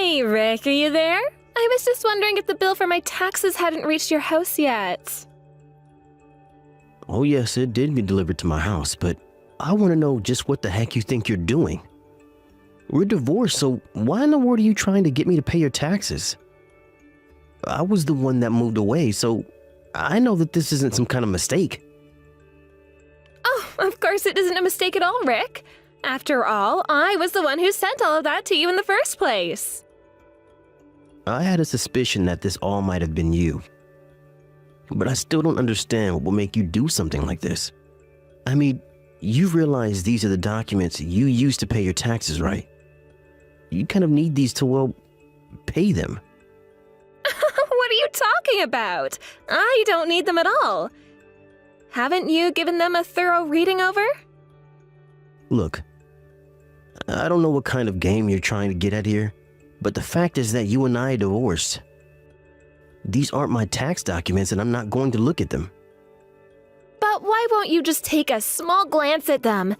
Hey, Rick, are you there? I was just wondering if the bill for my taxes hadn't reached your house yet. Oh yes, it did get delivered to my house, but I want to know just what the heck you think you're doing. We're divorced, so why in the world are you trying to get me to pay your taxes? I was the one that moved away, so I know that this isn't some kind of mistake. Oh, of course it isn't a mistake at all, Rick. After all, I was the one who sent all of that to you in the first place. I had a suspicion that this all might have been you. But I still don't understand what will make you do something like this. I mean, you realize these are the documents you used to pay your taxes, right? You kind of need these to, well, pay them. What are you talking about? I don't need them at all. Haven't you given them a thorough reading over? Look, I don't know what kind of game you're trying to get at here, but the fact is that you and I are divorced. These aren't my tax documents and I'm not going to look at them. But why won't you just take a small glance at them?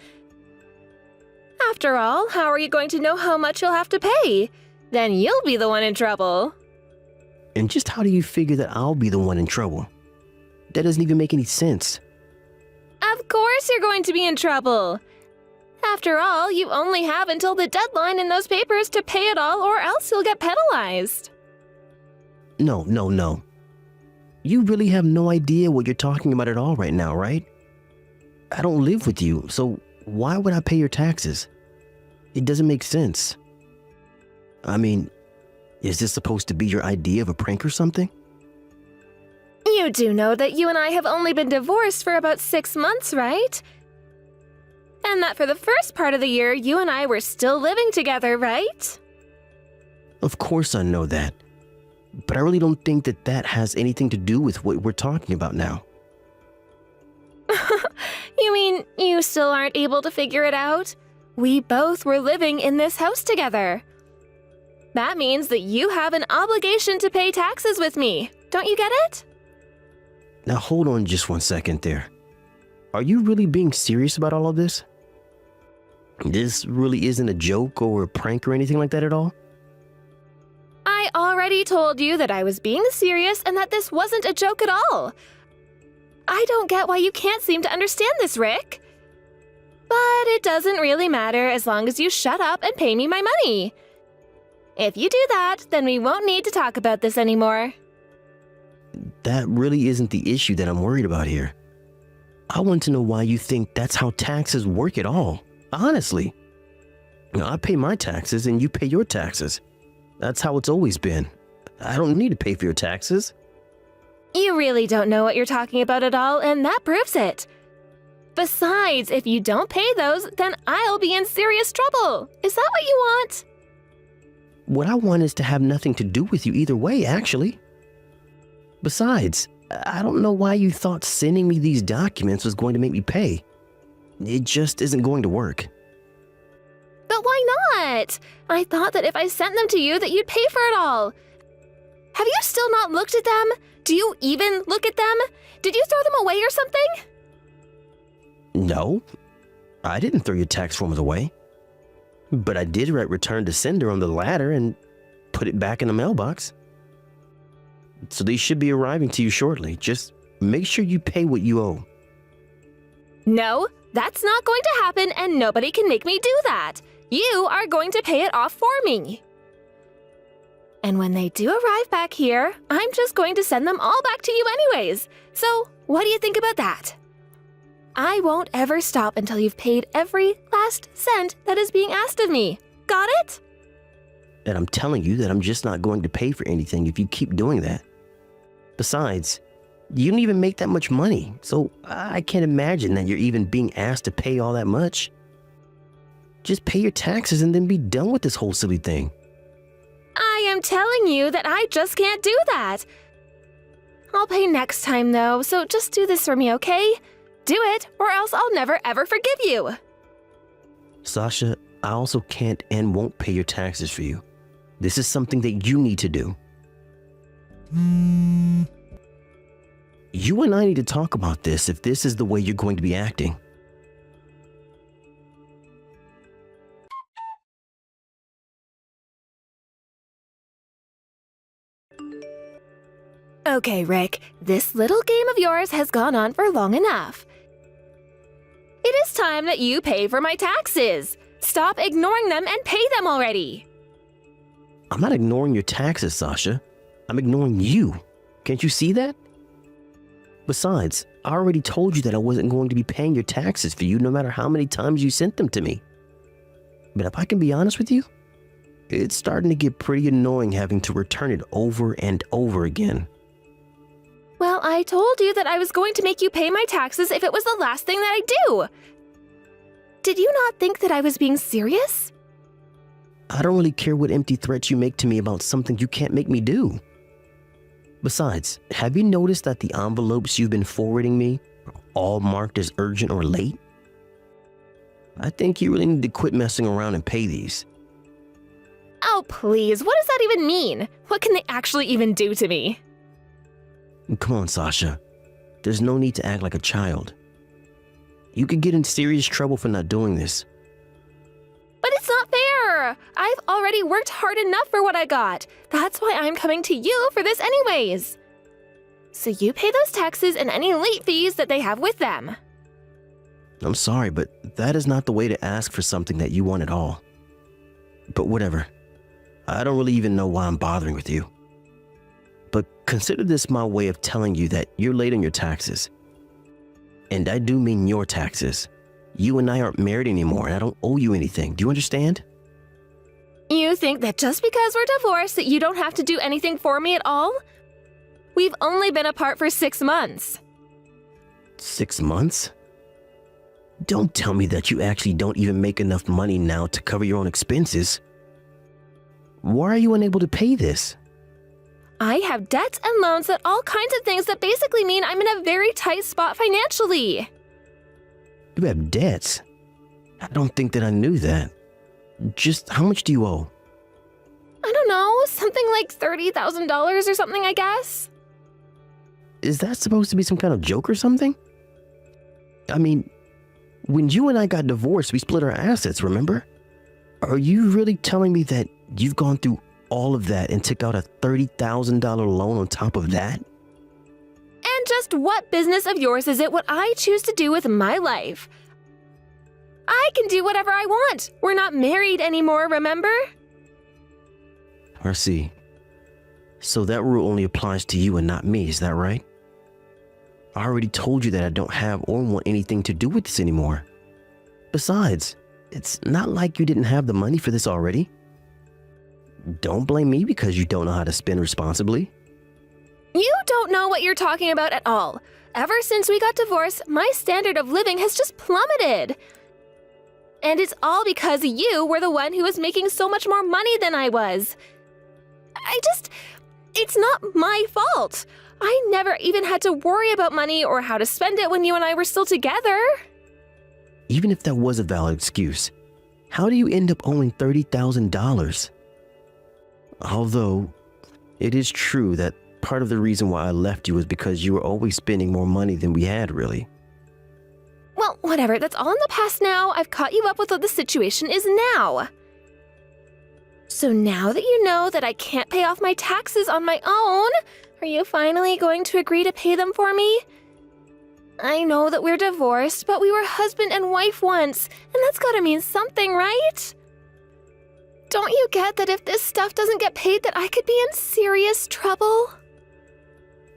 After all, how are you going to know how much you'll have to pay? Then you'll be the one in trouble. And just how do you figure that I'll be the one in trouble? That doesn't even make any sense. Of course you're going to be in trouble. After all, you only have until the deadline in those papers to pay it all, or else you'll get penalized. No. You really have no idea what you're talking about at all right now, right? I don't live with you, so why would I pay your taxes? It doesn't make sense. I mean, is this supposed to be your idea of a prank or something? You do know that you and I have only been divorced for about 6 months, right? And that for the first part of the year, you and I were still living together, right? Of course I know that. But I really don't think that that has anything to do with what we're talking about now. You mean you still aren't able to figure it out? We both were living in this house together. That means that you have an obligation to pay taxes with me. Don't you get it? Now hold on just one second there. Are you really being serious about all of this? This really isn't a joke or a prank or anything like that at all? I already told you that I was being serious and that this wasn't a joke at all. I don't get why you can't seem to understand this, Rick. But it doesn't really matter as long as you shut up and pay me my money. If you do that, then we won't need to talk about this anymore. That really isn't the issue that I'm worried about here. I want to know why you think that's how taxes work at all. Honestly. I pay my taxes and you pay your taxes. That's how it's always been. I don't need to pay for your taxes. You really don't know what you're talking about at all, and that proves it. Besides, if you don't pay those, then I'll be in serious trouble. Is that what you want? What I want is to have nothing to do with you either way, actually. Besides, I don't know why you thought sending me these documents was going to make me pay. It just isn't going to work. But why not? I thought that if I sent them to you that you'd pay for it all. Have you still not looked at them? Do you even look at them? Did you throw them away or something? No, I didn't throw your tax forms away. But I did write return to sender on the ladder and put it back in the mailbox. So they should be arriving to you shortly. Just make sure you pay what you owe. No, that's not going to happen and nobody can make me do that. You are going to pay it off for me. And when they do arrive back here, I'm just going to send them all back to you anyways. So what do you think about that? I won't ever stop until you've paid every last cent that is being asked of me. Got it? And I'm telling you that I'm just not going to pay for anything if you keep doing that. Besides, you don't even make that much money, so I can't imagine that you're even being asked to pay all that much. Just pay your taxes and then be done with this whole silly thing. I am telling you that I just can't do that. I'll pay next time though, so just do this for me, okay? Do it, or else I'll never ever forgive you. Sasha, I also can't and won't pay your taxes for you. This is something that you need to do. You and I need to talk about this if this is the way you're going to be acting. Okay, Rick, this little game of yours has gone on for long enough. It is time that you pay for my taxes. Stop ignoring them and pay them already. I'm not ignoring your taxes, Sasha. I'm ignoring you. Can't you see that? Besides, I already told you that I wasn't going to be paying your taxes for you no matter how many times you sent them to me. But if I can be honest with you, it's starting to get pretty annoying having to return it over and over again. Well, I told you that I was going to make you pay my taxes if it was the last thing that I do. Did you not think that I was being serious? I don't really care what empty threats you make to me about something you can't make me do. Besides, have you noticed that the envelopes you've been forwarding me are all marked as urgent or late? I think you really need to quit messing around and pay these. Oh, please, what does that even mean? What can they actually even do to me? Come on, Sasha. There's no need to act like a child. You could get in serious trouble for not doing this. But it's not fair! I've already worked hard enough for what I got. That's why I'm coming to you for this anyways. So you pay those taxes and any late fees that they have with them. I'm sorry, but that is not the way to ask for something that you want at all. But whatever. I don't really even know why I'm bothering with you. But consider this my way of telling you that you're late on your taxes. And I do mean your taxes. You and I aren't married anymore, and I don't owe you anything. Do you understand? You think that just because we're divorced that you don't have to do anything for me at all? We've only been apart for 6 months. 6 months? Don't tell me that you actually don't even make enough money now to cover your own expenses. Why are you unable to pay this? I have debts and loans and all kinds of things that basically mean I'm in a very tight spot financially. You have debts? I don't think that I knew that. Just how much do you owe? I don't know, something like $30,000 or something, I guess. Is that supposed to be some kind of joke or something? I mean, when you and I got divorced, we split our assets, remember? Are you really telling me that you've gone through all of that and took out a $30,000 loan on top of that? And just what business of yours is it what I choose to do with my life? I can do whatever I want. We're not married anymore, remember? I see. So that rule only applies to you and not me, is that right? I already told you that I don't have or want anything to do with this anymore. Besides, it's not like you didn't have the money for this already. Don't blame me because you don't know how to spend responsibly. You don't know what you're talking about at all. Ever since we got divorced, my standard of living has just plummeted. And it's all because you were the one who was making so much more money than I was. It's not my fault. I never even had to worry about money or how to spend it when you and I were still together. Even if that was a valid excuse, how do you end up owing $30,000? Although, it is true that part of the reason why I left you was because you were always spending more money than we had, really. Well, whatever, that's all in the past now. I've caught you up with what the situation is now. So now that you know that I can't pay off my taxes on my own, are you finally going to agree to pay them for me? I know that we're divorced, but we were husband and wife once, and that's gotta mean something, right? Don't you get that if this stuff doesn't get paid that I could be in serious trouble?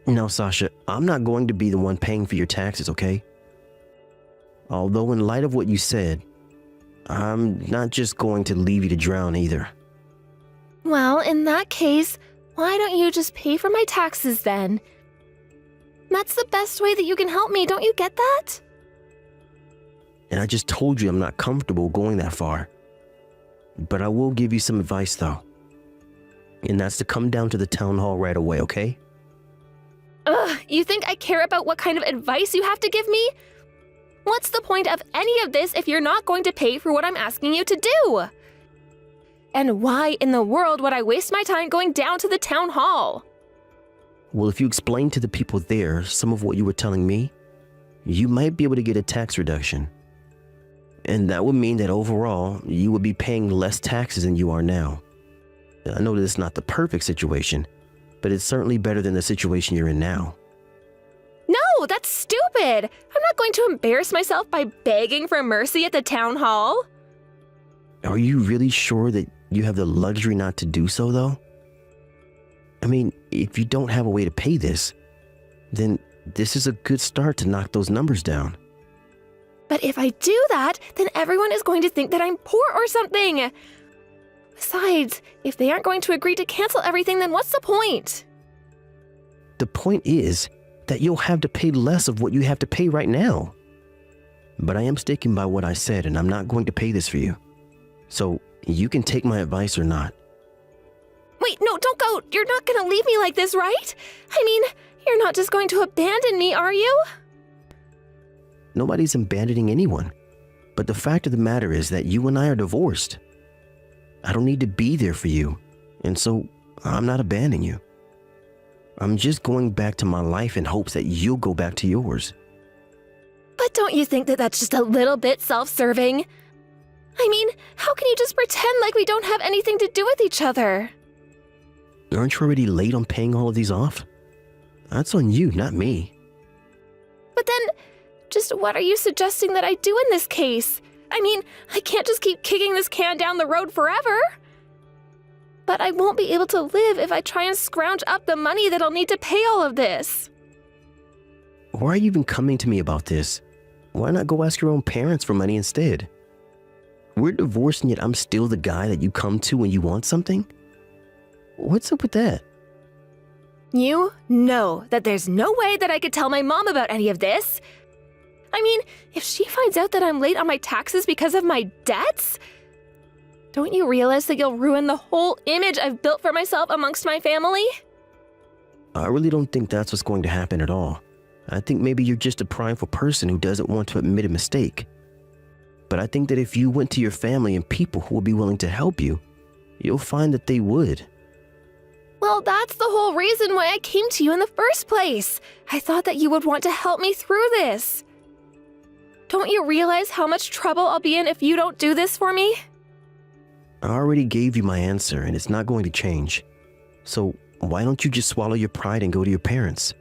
No, Sasha, I'm not going to be the one paying for your taxes, okay? Although in light of what you said, I'm not just going to leave you to drown either. Well, in that case, why don't you just pay for my taxes then? That's the best way that you can help me, don't you get that? And I just told you I'm not comfortable going that far. But I will give you some advice though. And that's to come down to the town hall right away, okay? Ugh, you think I care about what kind of advice you have to give me? What's the point of any of this if you're not going to pay for what I'm asking you to do? And why in the world would I waste my time going down to the town hall? Well, if you explain to the people there some of what you were telling me, you might be able to get a tax reduction. And that would mean that overall, you would be paying less taxes than you are now. I know that it's not the perfect situation, but it's certainly better than the situation you're in now. No, that's stupid! I'm not going to embarrass myself by begging for mercy at the town hall. Are you really sure that you have the luxury not to do so, though? I mean, if you don't have a way to pay this, then this is a good start to knock those numbers down. But if I do that, then everyone is going to think that I'm poor or something. Besides, if they aren't going to agree to cancel everything, then what's the point? The point is that you'll have to pay less of what you have to pay right now. But I am sticking by what I said, and I'm not going to pay this for you. So you can take my advice or not. Wait, no, don't go. You're not going to leave me like this, right? I mean, you're not just going to abandon me, are you? Nobody's abandoning anyone. But the fact of the matter is that you and I are divorced. I don't need to be there for you, and so I'm not abandoning you. I'm just going back to my life in hopes that you'll go back to yours. But don't you think that that's just a little bit self-serving? I mean, how can you just pretend like we don't have anything to do with each other? Aren't you already late on paying all of these off? That's on you, not me. But then, just what are you suggesting that I do in this case? I mean, I can't just keep kicking this can down the road forever. But I won't be able to live if I try and scrounge up the money that I'll need to pay all of this. Why are you even coming to me about this? Why not go ask your own parents for money instead? We're divorced and yet I'm still the guy that you come to when you want something? What's up with that? You know that there's no way that I could tell my mom about any of this. I mean, if she finds out that I'm late on my taxes because of my debts, don't you realize that you'll ruin the whole image I've built for myself amongst my family? I really don't think that's what's going to happen at all. I think maybe you're just a prideful person who doesn't want to admit a mistake. But I think that if you went to your family and people who will be willing to help you, you'll find that they would. Well, that's the whole reason why I came to you in the first place. I thought that you would want to help me through this. Don't you realize how much trouble I'll be in if you don't do this for me? I already gave you my answer and it's not going to change. So why don't you just swallow your pride and go to your parents?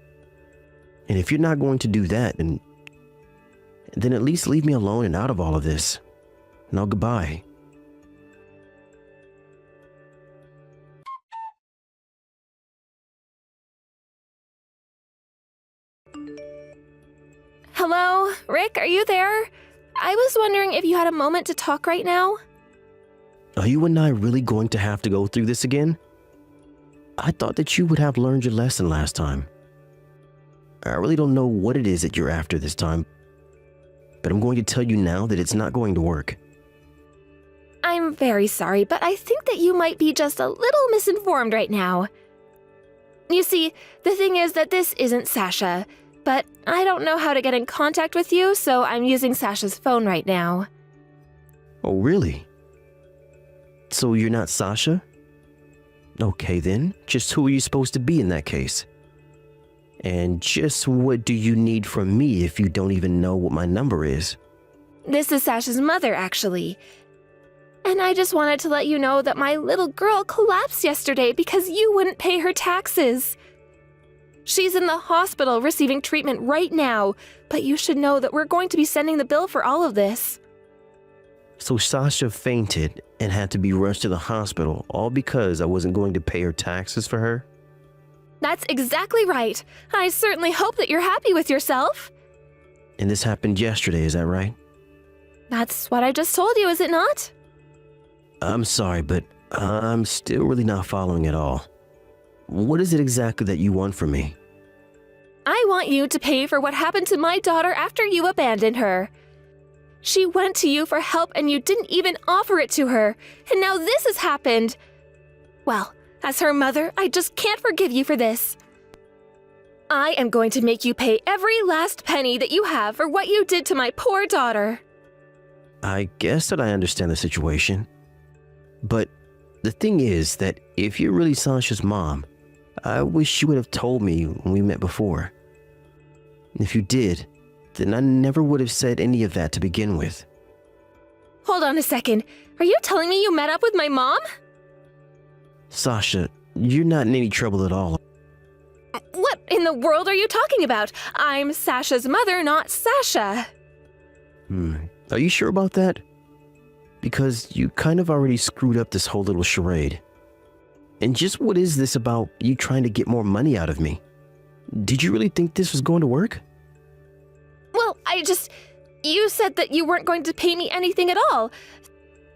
And if you're not going to do that, then at least leave me alone and out of all of this. Now goodbye. Hello, Rick, are you there? I was wondering if you had a moment to talk right now. Are you and I really going to have to go through this again? I thought that you would have learned your lesson last time. I really don't know what it is that you're after this time, but I'm going to tell you now that it's not going to work. I'm very sorry, but I think that you might be just a little misinformed right now. You see, the thing is that this isn't Sasha, but I don't know how to get in contact with you, so I'm using Sasha's phone right now. Oh, really? So you're not Sasha? Okay then, just who are you supposed to be in that case? And just what do you need from me if you don't even know what my number is? This is Sasha's mother, actually. And I just wanted to let you know that my little girl collapsed yesterday because you wouldn't pay her taxes. She's in the hospital receiving treatment right now, but you should know that we're going to be sending the bill for all of this. So Sasha fainted and had to be rushed to the hospital, all because I wasn't going to pay her taxes for her? That's exactly right. I certainly hope that you're happy with yourself. And this happened yesterday, is that right? That's what I just told you, is it not? I'm sorry, but I'm still really not following at all. What is it exactly that you want from me? I want you to pay for what happened to my daughter after you abandoned her. She went to you for help and you didn't even offer it to her, and now this has happened. Well, as her mother, I just can't forgive you for this. I am going to make you pay every last penny that you have for what you did to my poor daughter. I guess that I understand the situation. But the thing is that if you're really Sasha's mom, I wish you would have told me when we met before. And if you did, then I never would have said any of that to begin with. Hold on a second. Are you telling me you met up with my mom? Sasha, you're not in any trouble at all. What in the world are you talking about? I'm Sasha's mother, not Sasha. Are you sure about that? Because you kind of already screwed up this whole little charade. And just what is this about you trying to get more money out of me? Did you really think this was going to work? Well, you said that you weren't going to pay me anything at all.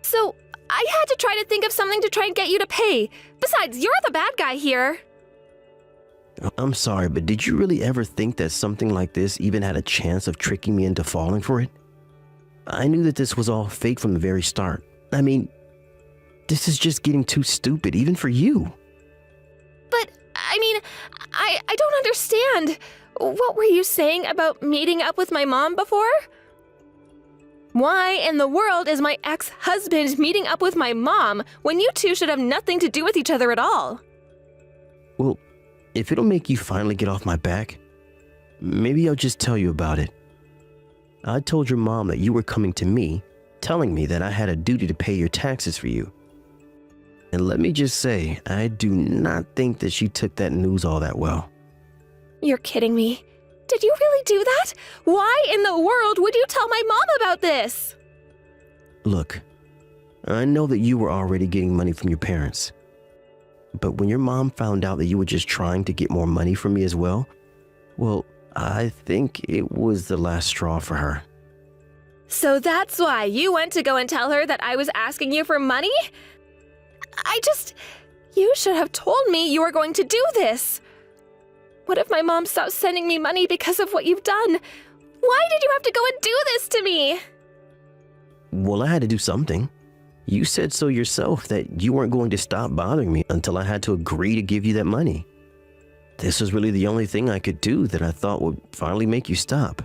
So I had to try to think of something to try and get you to pay. Besides, you're the bad guy here. I'm sorry, but did you really ever think that something like this even had a chance of tricking me into falling for it? I knew that this was all fake from the very start. I mean, this is just getting too stupid, even for you. But, I don't understand. What were you saying about meeting up with my mom before? Why in the world is my ex-husband meeting up with my mom when you two should have nothing to do with each other at all? Well, if it'll make you finally get off my back, maybe I'll just tell you about it. I told your mom that you were coming to me, telling me that I had a duty to pay your taxes for you. And let me just say, I do not think that she took that news all that well. You're kidding me. Did you really do that? Why in the world would you tell my mom about this? Look, I know that you were already getting money from your parents. But when your mom found out that you were just trying to get more money from me as well, well, I think it was the last straw for her. So that's why you went to go and tell her that I was asking you for money? You should have told me you were going to do this. What if my mom stopped sending me money because of what you've done? Why did you have to go and do this to me? Well, I had to do something. You said so yourself that you weren't going to stop bothering me until I had to agree to give you that money. This was really the only thing I could do that I thought would finally make you stop.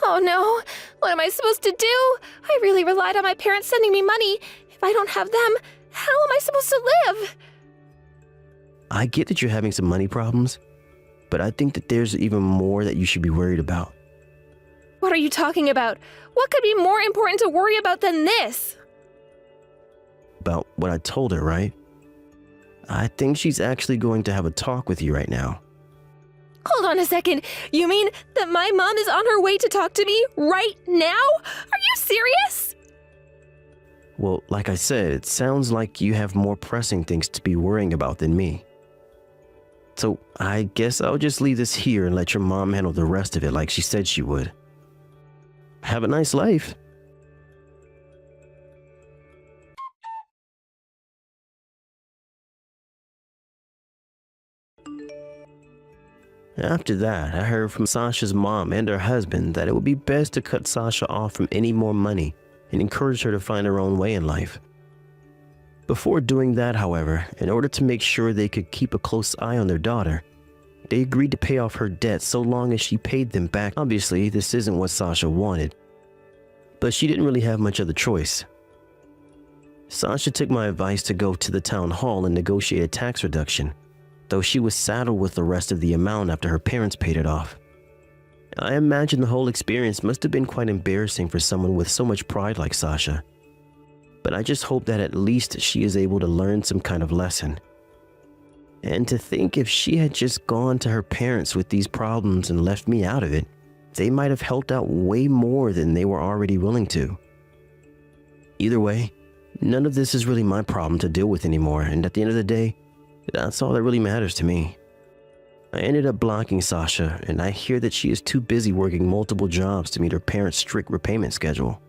Oh no, what am I supposed to do? I really relied on my parents sending me money. If I don't have them, how am I supposed to live? I get that you're having some money problems, but I think that there's even more that you should be worried about. What are you talking about? What could be more important to worry about than this? About what I told her, right? I think she's actually going to have a talk with you right now. Hold on a second. You mean that my mom is on her way to talk to me right now? Are you serious? Well, like I said, it sounds like you have more pressing things to be worrying about than me. So I guess I'll just leave this here and let your mom handle the rest of it like she said she would. Have a nice life. After that, I heard from Sasha's mom and her husband that it would be best to cut Sasha off from any more money and encourage her to find her own way in life. Before doing that, however, in order to make sure they could keep a close eye on their daughter, they agreed to pay off her debts so long as she paid them back. Obviously, this isn't what Sasha wanted, but she didn't really have much other choice. Sasha took my advice to go to the town hall and negotiate a tax reduction, though she was saddled with the rest of the amount after her parents paid it off. I imagine the whole experience must have been quite embarrassing for someone with so much pride like Sasha. But I just hope that at least she is able to learn some kind of lesson. And to think if she had just gone to her parents with these problems and left me out of it, they might have helped out way more than they were already willing to. Either way, none of this is really my problem to deal with anymore, and at the end of the day, that's all that really matters to me. I ended up blocking Sasha, and I hear that she is too busy working multiple jobs to meet her parents' strict repayment schedule.